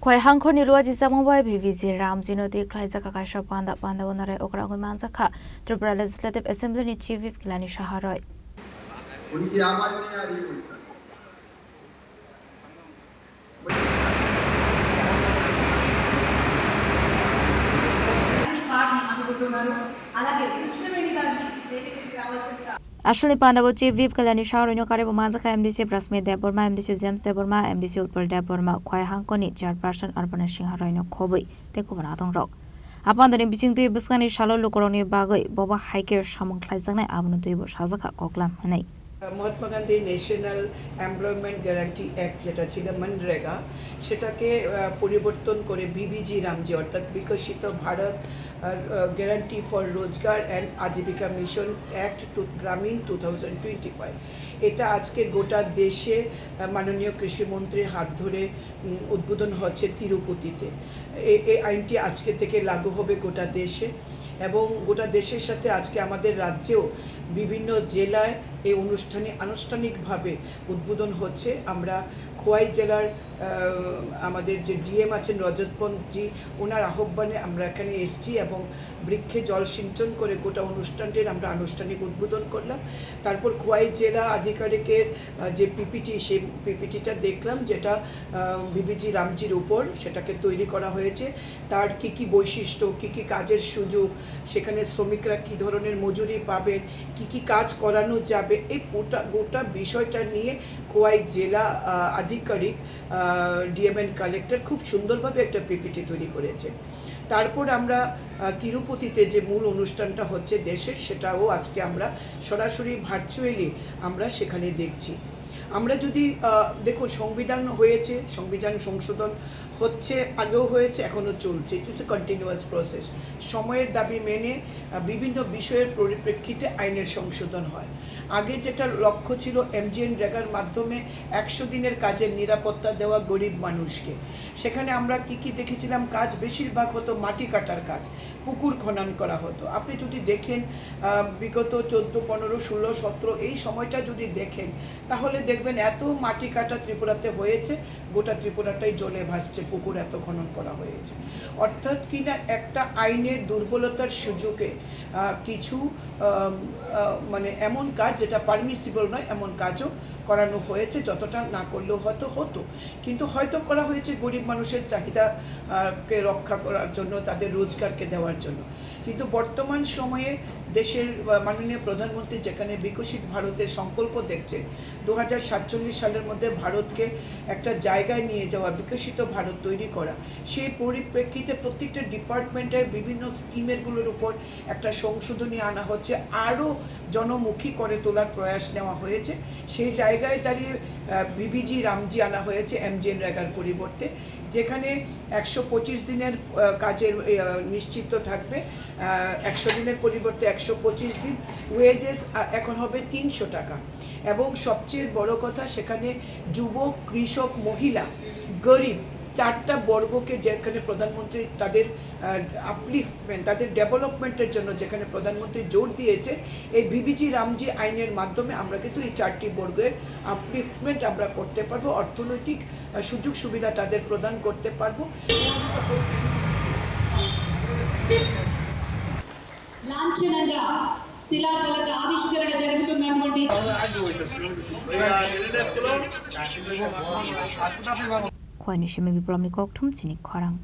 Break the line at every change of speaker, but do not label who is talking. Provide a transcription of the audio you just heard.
Khoi hangkho ni luwa jisa mobile BVC Ramjino de Klaisa Kakasha Panda Panda Bonare Okra Manzaka Tripura Legislative Assembly ni Chief Whip Kilani Shaharoi.
उनकी आवाज नहीं आ रही मुझ तक।
Ashley Pandavo Chief Whip Kalani Shaharoi no Karebo Manzaka MDC Prasme Deborma MDC James Deborma MDC Utpal Deborma Khoi hangkoni Chairperson Urban Singharoi no Khoboi Tekubana Dong Rock. Upon the Bising to Biscani Shallow Lokoroni Bagoi Boba Hiker Shamon Klaisana Abunu to Shazaka Koklam Hanai.
Mahatma Gandhi national employment guarantee act যেটা ছিল মনরেগা সেটাকে পরিবর্তন করে BBG Ramji অর্থাৎ বিকশিত Bharat guarantee for রোজগার and Ajeevika mission act গ্রামীণ 2025 এটা আজকে গোটা দেশে মাননীয় কৃষিমন্ত্রীর হাত ধরে উদ্বোধন হচ্ছে তিরুপতিতে। এই আইনটি আজকে থেকে লাগু হবে গোটা দেশে এবং গোটা দেশের সাথে আজকে আমাদের রাজ্যেও বিভিন্ন জেলায় এই অনুষ্ঠানে আনুষ্ঠানিকভাবে উদ্বোধন হচ্ছে। আমরা খোয়াই জেলার আমাদের যে ডিএম আছেন রজতপন্থজি ওনার আহ্বানে আমরা এখানে এসেছি এবং বৃক্ষে জল সিঞ্চন করে গোটা অনুষ্ঠানটির আমরা আনুষ্ঠানিক উদ্বোধন করলাম। তারপর খোয়াই জেলা আধিকারিকের যে পিপিটি সেই পিপিটিটা দেখলাম যেটা বিবিজি রামজির উপর সেটাকে তৈরি করা হয়েছে। তার কি কি বৈশিষ্ট্য, কি কি কাজের সুযোগ, সেখানে শ্রমিকরা কি ধরনের মজুরি পাবেন, কি কি কাজ করানো যাবে, এই গোটা বিষয়টা নিয়ে খোয়াই জেলা আধিকারিক ডিএমএন কালেক্টর খুব সুন্দরভাবে একটা পিপিটি তৈরি করেছে। তারপর আমরা তিরুপতিতে যে মূল অনুষ্ঠানটা হচ্ছে দেশের সেটাও আজকে আমরা সরাসরি ভার্চুয়ালি আমরা সেখানে দেখছি। আমরা যদি দেখুন সংবিধান হয়েছে, সংবিধান সংশোধন হচ্ছে, আগেও হয়েছে, এখনও চলছে। ইট ইস এ কন্টিনিউয়াস প্রসেস। সময়ের দাবি মেনে বিভিন্ন বিষয়ের পরিপ্রেক্ষিতে আইনের সংশোধন হয়। আগে যেটা লক্ষ্য ছিল MGNREGAর মাধ্যমে 100 দিনের কাজের নিরাপত্তা দেওয়া গরিব মানুষকে, সেখানে আমরা কি দেখেছিলাম কাজ বেশিরভাগ হতো মাটি কাটার কাজ, পুকুর খনন করা হতো। আপনি যদি দেখেন বিগত 14, 15, 16, 17 এই সময়টা যদি দেখেন তাহলে দেখবেন এত মাটি কাটা ত্রিপুরাতে হয়েছে, গোটা ত্রিপুরাটাই জলে ভাসছে, পুকুর এত খনন করা হয়েছে। অর্থাৎ কিনা একটা আইনের দুর্বলতার সুযোগে কিছু মানে এমন কাজ যেটা পারমিসিবল নয় এমন কাজও করানো হয়েছে, যতটা না করলেও হতো কিন্তু হয়তো করা হয়েছে গরিব মানুষের চাহিদাকে রক্ষা করার জন্য, তাদের রোজগারকে দেওয়ার জন্য। কিন্তু বর্তমান সময়ে দেশের মাননীয় প্রধানমন্ত্রী যেখানে বিকশিত ভারতের সংকল্প দেখছেন 2047 সালের মধ্যে ভারতকে একটা জায়গায় নিয়ে যাওয়া, বিকশিত ভারত তৈরি করা, সেই পরিপ্রেক্ষিতে প্রত্যেকটা ডিপার্টমেন্টের বিভিন্ন স্কিমেরগুলোর উপর একটা সংশোধনী আনা হচ্ছে, আরও জনমুখী করে তোলার প্রয়াস নেওয়া হয়েছে। সেই জায়গায় দাঁড়িয়ে বিবিজি রামজি আনা হয়েছে MGNREGAর পরিবর্তে, যেখানে 125 দিনের কাজের নিশ্চিত থাকবে, 100 দিনের পরিবর্তে 125 দিন, ওয়েজেস এখন হবে 300 টাকা। এবং সবচেয়ে বড় কথা সেখানে যুবক, কৃষক, মহিলা, গরিব 4টা বর্গকে যেখানে প্রধানমন্ত্রী তাদের আপলিফমেন্ট, তাদের ডেভেলপমেন্টের জন্য যেখানে প্রধানমন্ত্রী জোর দিয়েছে, এই বিবিজি রামজি আইনের মাধ্যমে আমরা কিন্তু এই 4টি বর্গের আপলিফমেন্ট আমরা করতে পারবো, অর্থনৈতিক সুযোগ সুবিধা তাদের প্রদান করতে পারবো।
లాంఛనంగా శిలాఫలక ఆవిష్కరణ జరుగుతున్నటువంటి
Khoi ni shime biplom ni kok thum chini khorang.